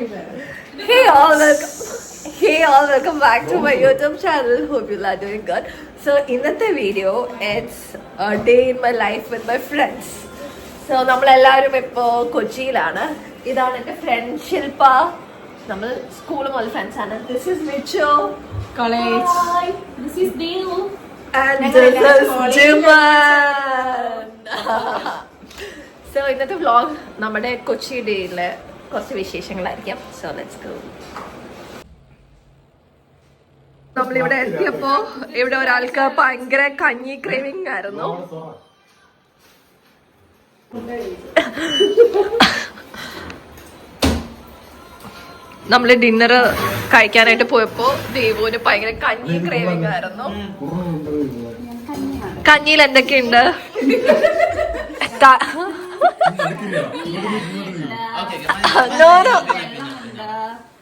Hey all, welcome back to my YouTube channel. Hope you are doing good. So in this video, it's a day in my life with my friends. So നമ്മളെല്ലാവരും ഇപ്പോൾ കൊച്ചിയിലാണ്. ഇതാണ് എൻ്റെ front ശില്പ. നമ്മൾ school മുതൽ friends ആണ്. This is Micho. College. Hi. This is Devu. And this is Jiman. So ഇന്നത്തെ vlog നമ്മുടെ കൊച്ചി ഡേയിലെ കുറച്ച് വിശേഷങ്ങളായിരിക്കാം. So let's go. നമ്മളിവിടെ എത്തിയപ്പോ ഇവിടെ ഒരാൾക്ക് ഭയങ്കര കഞ്ഞി ക്രേവിംഗ് ആയിരുന്നു. നമ്മള് ഡിന്നർ കഴിക്കാനായിട്ട് പോയപ്പോ ദേവുവിന് ഭയങ്കര കഞ്ഞി ക്രേവിംഗ് ആയിരുന്നു. കഞ്ഞിയിൽ എന്തൊക്കെയുണ്ട്?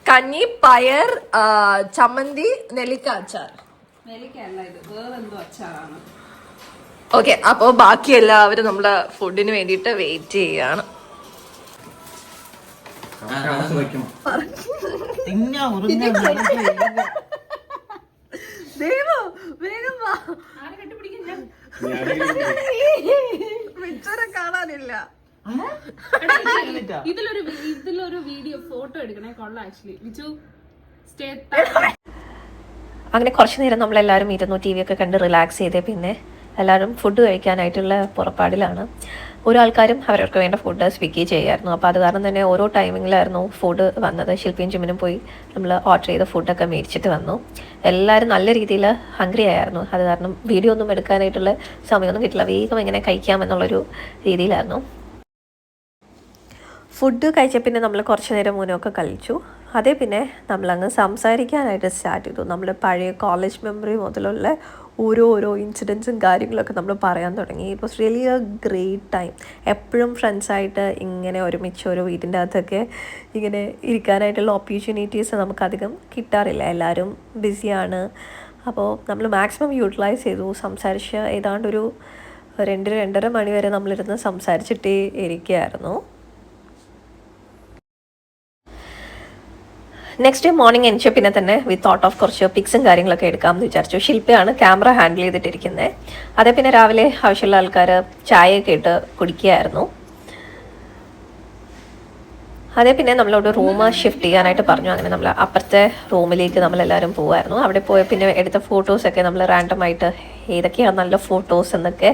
കഞ്ഞി, പയർ, ചമ്മന്തി, നെല്ലിക്ക അച്ചാർ. ഓക്കെ, അപ്പൊ ബാക്കി എല്ലാവരും നമ്മളെ ഫുഡിന് വേണ്ടിട്ട് വെയിറ്റ് ചെയ്യാണ്. കാണാനില്ല. ഇതിലൊരു വീഡിയോ ഫോട്ടോ എടുക്കണേ, കൊള്ളാം ആക്ച്വലി. അങ്ങനെ കുറച്ചു നേരം നമ്മളെല്ലാവരും ഇരുന്നു, ടി വി ഒക്കെ കണ്ട് റിലാക്സ് ചെയ്തേ പിന്നെ എല്ലാവരും ഫുഡ് കഴിക്കാനായിട്ടുള്ള പുറപ്പാടിലാണ്. ഓരോ ആൾക്കാരും അവർക്ക് വേണ്ട ഫുഡ് സ്വിഗ്ഗി ചെയ്യായിരുന്നു. അപ്പോൾ അത് കാരണം തന്നെ ഓരോ ടൈമിങ്ങിലായിരുന്നു ഫുഡ് വന്നത്. ശില്പിയും ജിമിനും പോയി നമ്മൾ ഓർഡർ ചെയ്ത ഫുഡൊക്കെ മേടിച്ചിട്ട് വന്നു. എല്ലാവരും നല്ല രീതിയിൽ ഹംഗ്രി ആയിരുന്നു. അത് കാരണം വീഡിയോ ഒന്നും എടുക്കാനായിട്ടുള്ള സമയമൊന്നും കിട്ടില്ല. വേഗം എങ്ങനെ കഴിക്കാമെന്നുള്ളൊരു രീതിയിലായിരുന്നു. ഫുഡ് കഴിച്ച പിന്നെ നമ്മൾ കുറച്ച് നേരം മുന്നൊക്കെ കളിച്ചു. അതേ പിന്നെ നമ്മളങ്ങ് സംസാരിക്കാനായിട്ട് സ്റ്റാർട്ട് ചെയ്തു. നമ്മൾ പഴയ കോളേജ് മെമ്മറി മുതലുള്ള ഓരോ ഇൻസിഡൻസും കാര്യങ്ങളൊക്കെ നമ്മൾ പറയാൻ തുടങ്ങി. It was really A great time. എപ്പോഴും ഫ്രണ്ട്സായിട്ട് ഇങ്ങനെ ഒരുമിച്ച് ഒരു വീടിൻ്റെ അകത്തൊക്കെ ഇങ്ങനെ ഇരിക്കാനായിട്ടുള്ള ഓപ്പർച്യൂണിറ്റീസ് നമുക്കധികം കിട്ടാറില്ല. എല്ലാവരും ബിസിയാണ്. അപ്പോൾ നമ്മൾ മാക്സിമം യൂട്ടിലൈസ് ചെയ്തു. സംസാരിച്ച് ഏതാണ്ടൊരു 2-2:30 മണി വരെ നമ്മളിരുന്ന് സംസാരിച്ചിട്ടേ ഇരിക്കുകയായിരുന്നു. നെക്സ്റ്റ് ഡേ മോർണിംഗ് എണിച്ച പിന്നെ തന്നെ വി തോട്ട് ഓഫ് കുറച്ച് പിക്സും കാര്യങ്ങളൊക്കെ എടുക്കാമെന്ന് വിചാരിച്ചു. ശില്പയാണ് ക്യാമറ ഹാൻഡിൽ ചെയ്തിട്ടിരിക്കുന്നത്. അതേ പിന്നെ രാവിലെ ആവശ്യമുള്ള ആൾക്കാർ ചായയൊക്കെ ഇട്ട് കുടിക്കുകയായിരുന്നു. അതേ പിന്നെ നമ്മളോട് റൂം ഷിഫ്റ്റ് ചെയ്യാനായിട്ട് പറഞ്ഞു. അങ്ങനെ നമ്മൾ അപ്പുറത്തെ റൂമിലേക്ക് നമ്മളെല്ലാവരും പോകുമായിരുന്നു. അവിടെ പോയ പിന്നെ എടുത്ത ഫോട്ടോസൊക്കെ നമ്മൾ റാൻഡമായിട്ട് ഏതൊക്കെയാണ് നല്ല ഫോട്ടോസ് എന്നൊക്കെ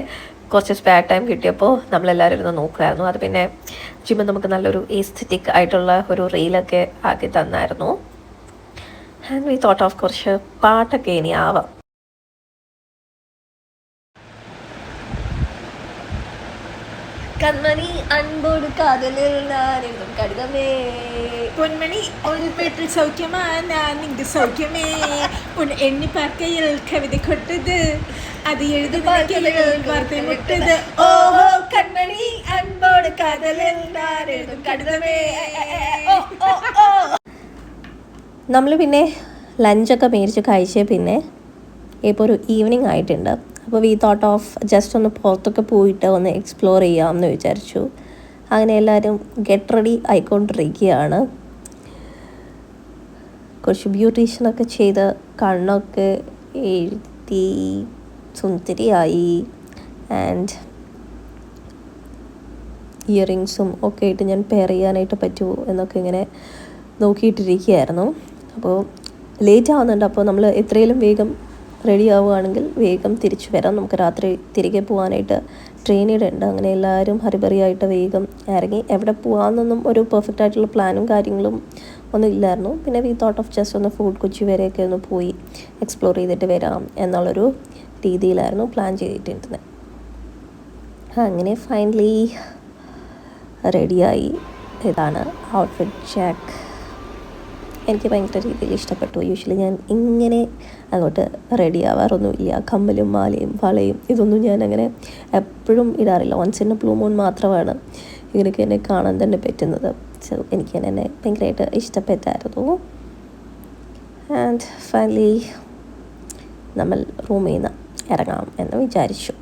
കുറച്ച് സ്പെയർ ടൈം കിട്ടിയപ്പോൾ നമ്മളെല്ലാവരും ഇരുന്ന് നോക്കുമായിരുന്നു. അത് പിന്നെ ജിമ്മ നമുക്ക് നല്ലൊരു എസ്തെറ്റിക് ആയിട്ടുള്ള ഒരു റീലൊക്കെ ആക്കി തന്നായിരുന്നു. ആൻഡ് വി തോട്ട് ഓഫ് കുറച്ച് പാട്ടൊക്കെ ഇനി ആവാം. കൺമണി അൻപോട് കാതലിൽ ഞാനെന്നും കടിതമേ பொன்மணி ஒரு பெற்று சௌக்கியமா நான் இங்கு சௌக்கியமே உன் எண்ணி பார்க்கையில் கவிதை கொட்டது அது எழுதும் வார்த்தை முட்டது ஓஹோ கண்மணி அன்போடு காதலில் நான் எழுதும் കടിതമേ. നമ്മൾ പിന്നെ ലഞ്ചൊക്കെ മേടിച്ച് കഴിച്ച് പിന്നെ ഇപ്പോൾ ഒരു ഈവനിങ് ആയിട്ടുണ്ട്. അപ്പോൾ വി തോട്ട് ഓഫ് ജസ്റ്റ് ഒന്ന് പുറത്തൊക്കെ പോയിട്ട് ഒന്ന് എക്സ്പ്ലോർ ചെയ്യാമെന്ന് വിചാരിച്ചു. അങ്ങനെ എല്ലാവരും ഗെറ്റ് റെഡി ആയിക്കൊണ്ടിരിക്കുകയാണ്. കുറച്ച് ബ്യൂട്ടീഷ്യനൊക്കെ ചെയ്ത് കണ്ണൊക്കെ എഴുതി സുന്ദരിയായി. ആൻഡ് ഇയറിങ്സും ഒക്കെ ആയിട്ട് ഞാൻ പെയർ ചെയ്യാനായിട്ട് പറ്റുമോ എന്നൊക്കെ ഇങ്ങനെ നോക്കിയിട്ടിരിക്കുകയായിരുന്നു. അപ്പോൾ ലേറ്റ് ആവുന്നുണ്ട്. അപ്പോൾ നമ്മൾ എത്രയും വേഗം റെഡി ആവുകയാണെങ്കിൽ വേഗം തിരിച്ചു വരാം. നമുക്ക് രാത്രി തിരികെ പോകാനായിട്ട് ട്രെയിനിടുണ്ട്. അങ്ങനെ എല്ലാവരും ഹരിബറിയായിട്ട് വേഗം ഇറങ്ങി. എവിടെ പോകാമെന്നൊന്നും ഒരു പെർഫെക്റ്റ് ആയിട്ടുള്ള പ്ലാനും കാര്യങ്ങളും ഒന്നും ഇല്ലായിരുന്നു. പിന്നെ വി തോട്ട് ഓഫ് ജസ്റ്റ് ഒന്ന് ഫോർട്ട് കൊച്ചി വരെയൊക്കെ ഒന്ന് പോയി എക്സ്പ്ലോർ ചെയ്തിട്ട് വരാം എന്നുള്ളൊരു രീതിയിലായിരുന്നു പ്ലാൻ ചെയ്തിട്ടുണ്ടായിരുന്നത്. അങ്ങനെ ഫൈനലി റെഡിയായി. ഇതാണ് ഔട്ട്ഫിറ്റ് ചെക്ക്. എനിക്ക് ഭയങ്കര രീതിയിൽ ഇഷ്ടപ്പെട്ടു. യൂഷ്വലി ഞാൻ ഇങ്ങനെ അങ്ങോട്ട് റെഡി ആവാറൊന്നുമില്ല. കമ്മലും മാലയും വളയും ഇതൊന്നും ഞാൻ അങ്ങനെ എപ്പോഴും ഇടാറില്ല. Once in a blue moon മാത്രമാണ് ഇങ്ങനെയൊക്കെ എന്നെ കാണാൻ തന്നെ പറ്റുന്നത്. സോ എനിക്ക് എന്നെ ഭയങ്കരമായിട്ട് ഇഷ്ടപ്പെട്ടായിരുന്നു. ആൻഡ് ഫൈനലി നമ്മൾ റൂമിൽ നിന്ന് ഇറങ്ങാം എന്ന് വിചാരിച്ചു.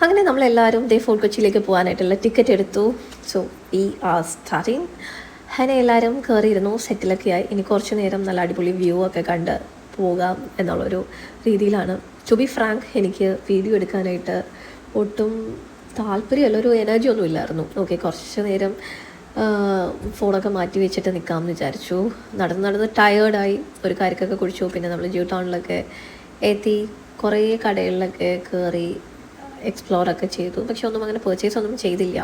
അങ്ങനെ നമ്മളെല്ലാവരും ഫോർട്ട് കൊച്ചിയിലേക്ക് പോകാനായിട്ടുള്ള ടിക്കറ്റ് എടുത്തു. So we R starting. അങ്ങനെ എല്ലാവരും കയറിയിരുന്നു, സെറ്റിലൊക്കെ ആയി. ഇനി കുറച്ച് നേരം നല്ല അടിപൊളി വ്യൂ ഒക്കെ കണ്ട് പോകാം എന്നുള്ളൊരു രീതിയിലാണ്. ടു ബി ഫ്രാങ്ക്, എനിക്ക് വീഡിയോ എടുക്കാനായിട്ട് ഒട്ടും താല്പര്യമല്ല, ഒരു എനർജി ഒന്നും ഇല്ലായിരുന്നു. ഓക്കെ, കുറച്ച് നേരം ഫോണൊക്കെ മാറ്റി വെച്ചിട്ട് നിൽക്കാമെന്ന് വിചാരിച്ചു. നടന്ന് ടയേർഡായി. ഒരു കരിക്കൊക്കെ കുടിച്ചു. പിന്നെ നമ്മൾ ജ്യൂ ടൗണിലൊക്കെ എത്തി, കുറേ കടകളിലൊക്കെ കയറി എക്സ്പ്ലോറൊക്കെ ചെയ്തു. പക്ഷെ ഒന്നും അങ്ങനെ പർച്ചേസ് ഒന്നും ചെയ്തില്ല.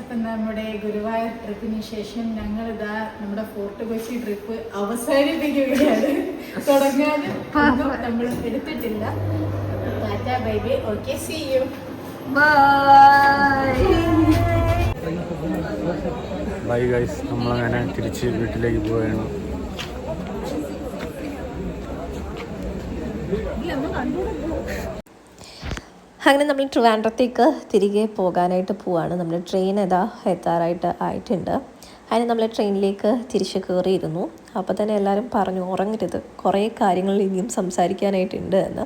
അപ്പം നമ്മുടെ ഗുരുവായൂർ ട്രിപ്പിന് ശേഷം ഞങ്ങളിതാ നമ്മുടെ ഫോർട്ട് കൊച്ചി ട്രിപ്പ് അവസാനിപ്പിക്കുകയാണ്. തുടങ്ങാതെ നമ്മൾ എടുത്തിട്ടില്ല. Tata bye bye, okay, see you, bye guys. നമ്മളങ്ങനെ തിരിച്ച് വീട്ടിലേക്ക് പോവുകയാണ്. അങ്ങനെ നമ്മൾ ട്രിവാൻഡ്രത്തേക്ക് തിരികെ പോകാനായിട്ട് പോവാണ്. നമ്മുടെ ട്രെയിൻ എത്താറായിട്ട് ആയിട്ടുണ്ട്. അങ്ങനെ നമ്മൾ ട്രെയിനിലേക്ക് തിരിച്ച് കയറിയിരുന്നു. അപ്പോൾ തന്നെ എല്ലാവരും പറഞ്ഞു ഉറങ്ങരുത്, കുറേ കാര്യങ്ങൾ ഇനിയും സംസാരിക്കാനായിട്ടുണ്ട് എന്ന്.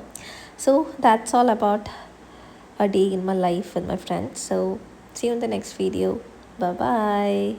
So that's all about a day in my life with my friends. So see you in the next video. Bye bye.